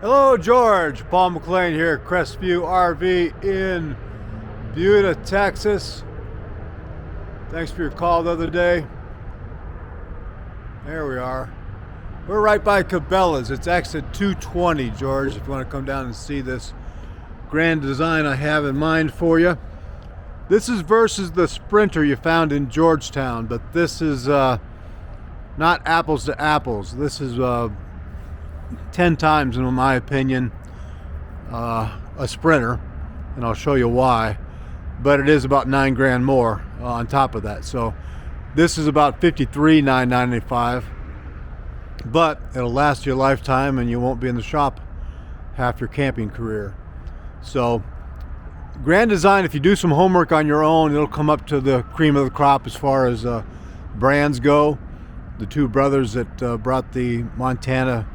Hello, George. Paul McLean here, Crestview RV in Buda, Texas. Thanks for your call the other day. There we are. We're right by Cabela's. It's exit 220, George, if you want to come down and see this grand design I have in mind for you. This is versus the Sprinter you found in Georgetown, but this is not apples to apples. This is 10 times, in my opinion, a Sprinter, and I'll show you why. But it is about 9 grand more on top of that. So this is about $53,995, but it'll last you a lifetime, and you won't be in the shop half your camping career. So grand design, if you do some homework on your own, it'll come up to the cream of the crop as far as brands go. The two brothers that brought the Montana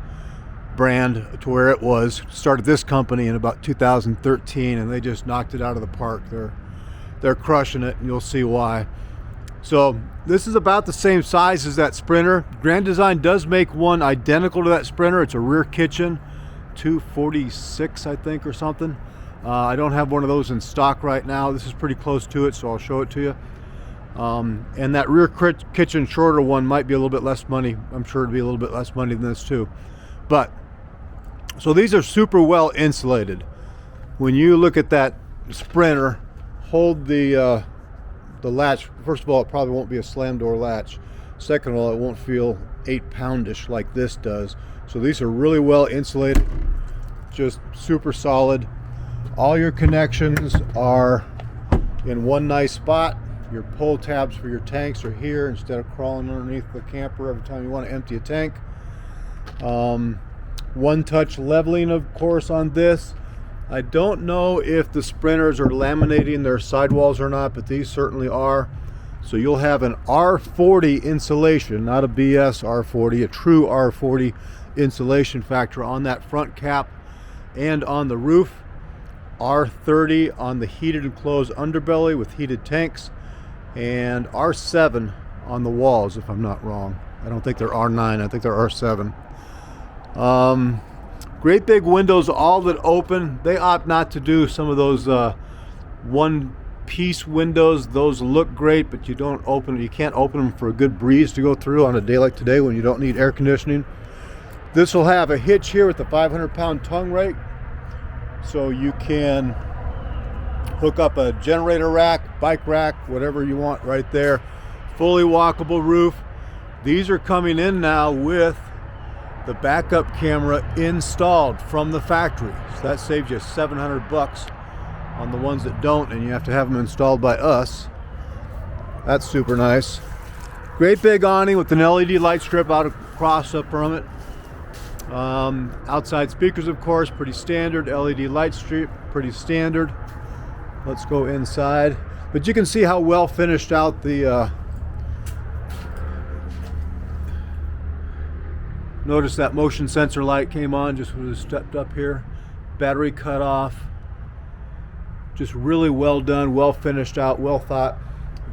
brand to where it was started this company in about 2013, and they just knocked it out of the park. They're crushing it, and you'll see why. So this is about the same size as that Sprinter. Grand Design does make one identical to that Sprinter. It's a rear kitchen, 246 I think or something. I don't have one of those in stock right now. This is pretty close to it, so I'll show it to you. And that rear kitchen shorter one might be a little bit less money. I'm sure it'd be a little bit less money than this too. But so these are super well insulated. When you look at that Sprinter, hold the latch. First of all, it probably won't be a slam door latch. Second of all, it won't feel 8-poundish like this does. So these are really well insulated, just super solid. All your connections are in one nice spot. Your pull tabs for your tanks are here instead of crawling underneath the camper every time you want to empty a tank. One touch leveling, of course, on this. I don't know if the Sprinters are laminating their sidewalls or not, but these certainly are. So you'll have an R40 insulation, not a BS R40, a true R40 insulation factor on that front cap and on the roof. R30 on the heated enclosed underbelly with heated tanks, and R7 on the walls, if I'm not wrong. I don't think they're R9, I think they're R7. Great big windows, all that open. They opt not to do some of those one piece windows. Those look great, but you can't open them for a good breeze to go through on a day like today when you don't need air conditioning. This will have a hitch here with the 500-pound tongue rake, so you can hook up a generator rack, bike rack, whatever you want right there. Fully walkable roof. These are coming in now with the backup camera installed from the factory. So that saves you $700 on the ones that don't, and you have to have them installed by us. That's super nice. Great big awning with an LED light strip out across from it. Outside speakers, of course, pretty standard. LED light strip, pretty standard. Let's go inside. But you can see how well finished out the notice that motion sensor light came on just when it stepped up here. Battery cut off. Just really well done, well finished out, well thought.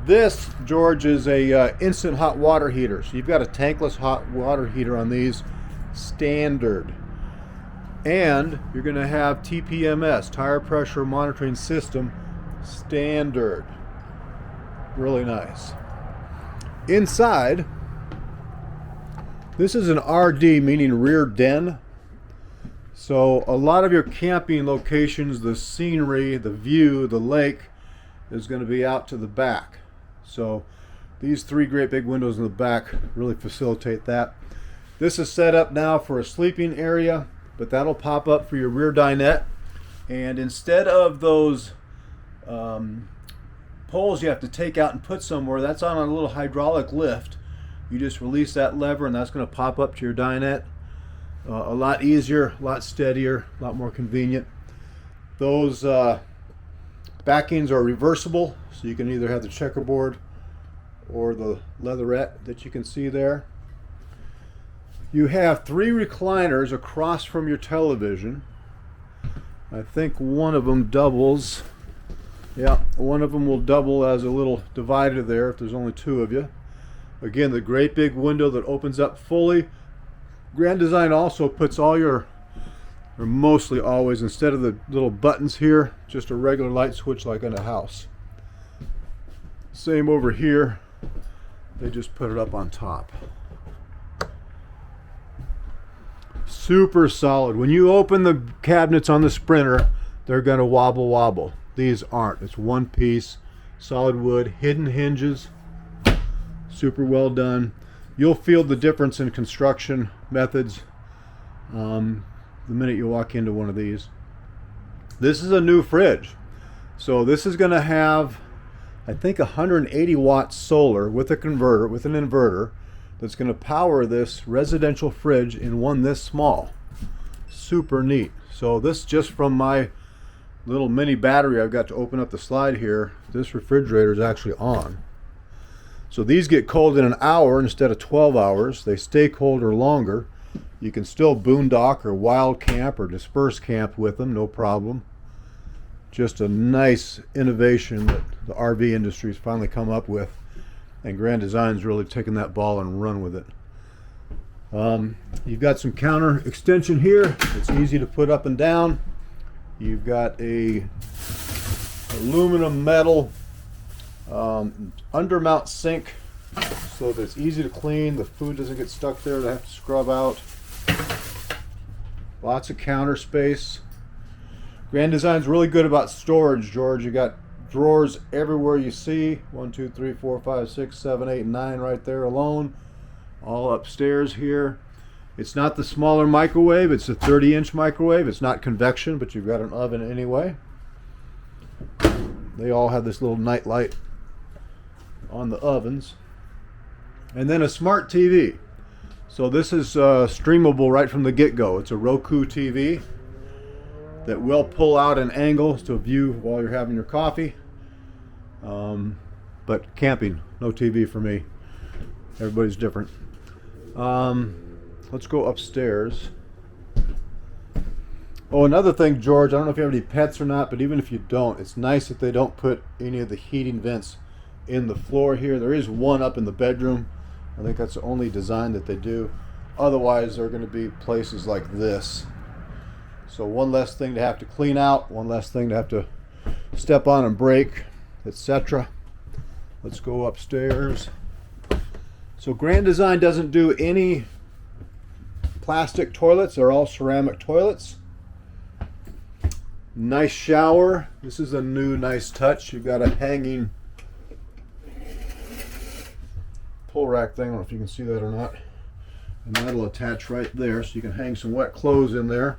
This, George, is a instant hot water heater. So you've got a tankless hot water heater on these, standard. And you're going to have TPMS, tire pressure monitoring system, standard. Really nice. Inside, this is an RD, meaning rear den. So a lot of your camping locations, the scenery, the view, the lake is going to be out to the back. So these 3 great big windows in the back really facilitate that. This is set up now for a sleeping area, but that'll pop up for your rear dinette. And instead of those poles you have to take out and put somewhere, that's on a little hydraulic lift. You just release that lever, and that's going to pop up to your dinette. A lot easier, a lot steadier, a lot more convenient. Those backings are reversible, so you can either have the checkerboard or the leatherette that you can see there. You have 3 recliners across from your television. I think one of them doubles. Yeah, one of them will double as a little divider there if there's only 2 of you. Again, the great big window that opens up fully. Grand Design also puts all your are mostly always, instead of the little buttons here, just a regular light switch like in a house. Same over here, they just put it up on top. Super solid. When you open the cabinets on the Sprinter, they're going to wobble wobble. These aren't. It's one piece, solid wood, hidden hinges, super well done. You'll feel the difference in construction methods the minute you walk into one of these. This is a new fridge. So this is going to have, I think, 180 watts solar with a converter, with an inverter, that's going to power this residential fridge in one this small. Super neat. So this, just from my little mini battery I've got to open up the slide here, this refrigerator is actually on. So these get cold in an hour instead of 12 hours. They stay colder longer. You can still boondock or wild camp or disperse camp with them, no problem. Just a nice innovation that the RV industry has finally come up with, and Grand Design's really taken that ball and run with it. You've got some counter extension here. It's easy to put up and down. You've got a aluminum metal undermount sink, so that it's easy to clean. The food doesn't get stuck there to have to scrub out. Lots of counter space. Grand Design's really good about storage, George. You got drawers everywhere you see. 1, 2, 3, 4, 5, 6, 7, 8, 9 right there alone. All upstairs here. It's not the smaller microwave. It's a 30-inch microwave. It's not convection, but you've got an oven anyway. They all have this little night light on the ovens. And then a smart TV. So this is streamable right from the get-go. It's a Roku TV that will pull out an angle to view while you're having your coffee. But camping, no TV for me. Everybody's different. Let's go upstairs. Oh, another thing, George, I don't know if you have any pets or not, but even if you don't, it's nice that they don't put any of the heating vents in the floor here. There is one up in the bedroom. I think that's the only design that they do. Otherwise, they're going to be places like this. So one less thing to have to clean out, one less thing to have to step on and break, etc. Let's go upstairs. So Grand Design doesn't do any plastic toilets. They're all ceramic toilets. Nice shower. This is a new nice touch. You've got a hanging pull rack thing. I don't know if you can see that or not. And that'll attach right there, so you can hang some wet clothes in there.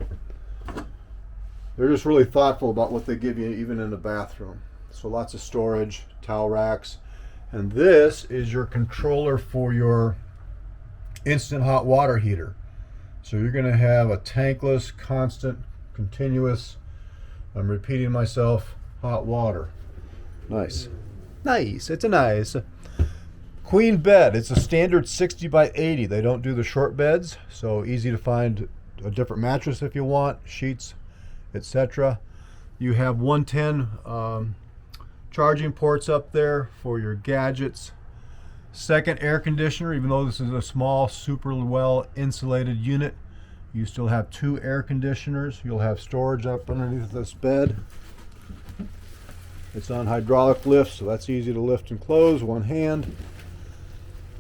They're just really thoughtful about what they give you even in the bathroom. So lots of storage, towel racks. And this is your controller for your instant hot water heater. So you're going to have a tankless, constant, continuous, I'm repeating myself, hot water. Nice. Nice. It's a nice queen bed. It's a standard 60 by 80. They don't do the short beds, so easy to find a different mattress if you want, sheets, etc. You have 110 charging ports up there for your gadgets. Second air conditioner, even though this is a small, super well insulated unit, you still have 2 air conditioners. You'll have storage up underneath this bed. It's on hydraulic lift, so that's easy to lift and close, one hand.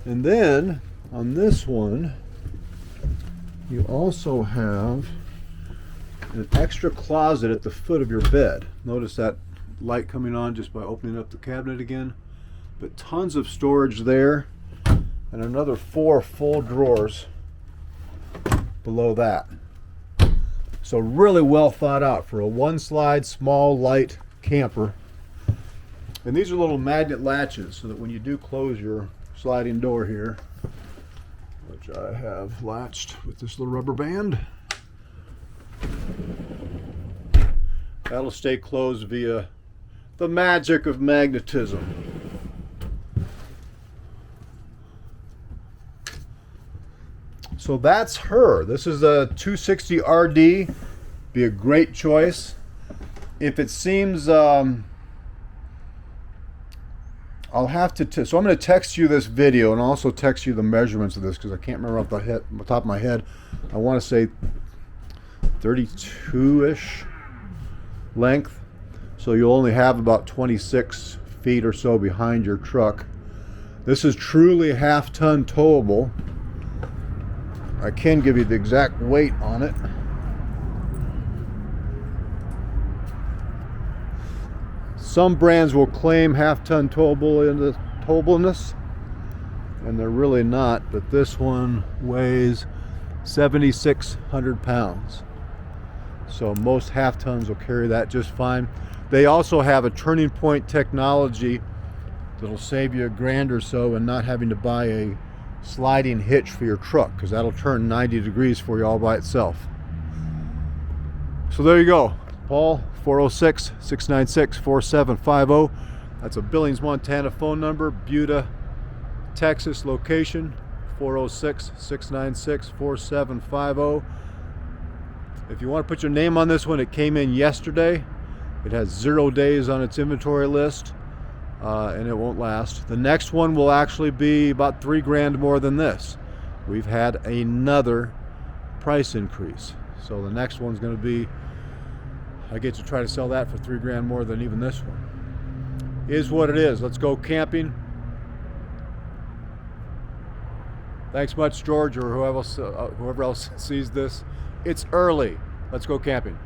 And then on this one, you also have an extra closet at the foot of your bed. Notice that light coming on just by opening up the cabinet again. But tons of storage there, and another 4 full drawers below that. So really well thought out for a one slide, small, light camper. And these are little magnet latches so that when you do close your sliding door here, which I have latched with this little rubber band, that'll stay closed via the magic of magnetism. So that's her. This is a 260 RD. Be a great choice. If it seems I'll have to so I'm going to text you this video and also text you the measurements of this because I can't remember off the top of my head. I want to say 32-ish length. So you'll only have about 26 feet or so behind your truck. This is truly half-ton towable. I can give you the exact weight on it. Some brands will claim half-ton towableness, and they're really not, but this one weighs 7,600 pounds. So most half-tons will carry that just fine. They also have a turning point technology that'll save you $1,000 or so and not having to buy a sliding hitch for your truck, because that'll turn 90 degrees for you all by itself. So there you go. Paul, 406-696-4750. That's a Billings, Montana phone number. Buda, Texas location, 406-696-4750. If you want to put your name on this one, it came in yesterday. It has 0 days on its inventory list, and it won't last. The next one will actually be about $3,000 more than this. We've had another price increase. So the next one's going to be, I get to try to sell that for $3,000 more than even this one. Is what it is. Let's go camping. Thanks much, George, or whoever else sees this. It's early. Let's go camping.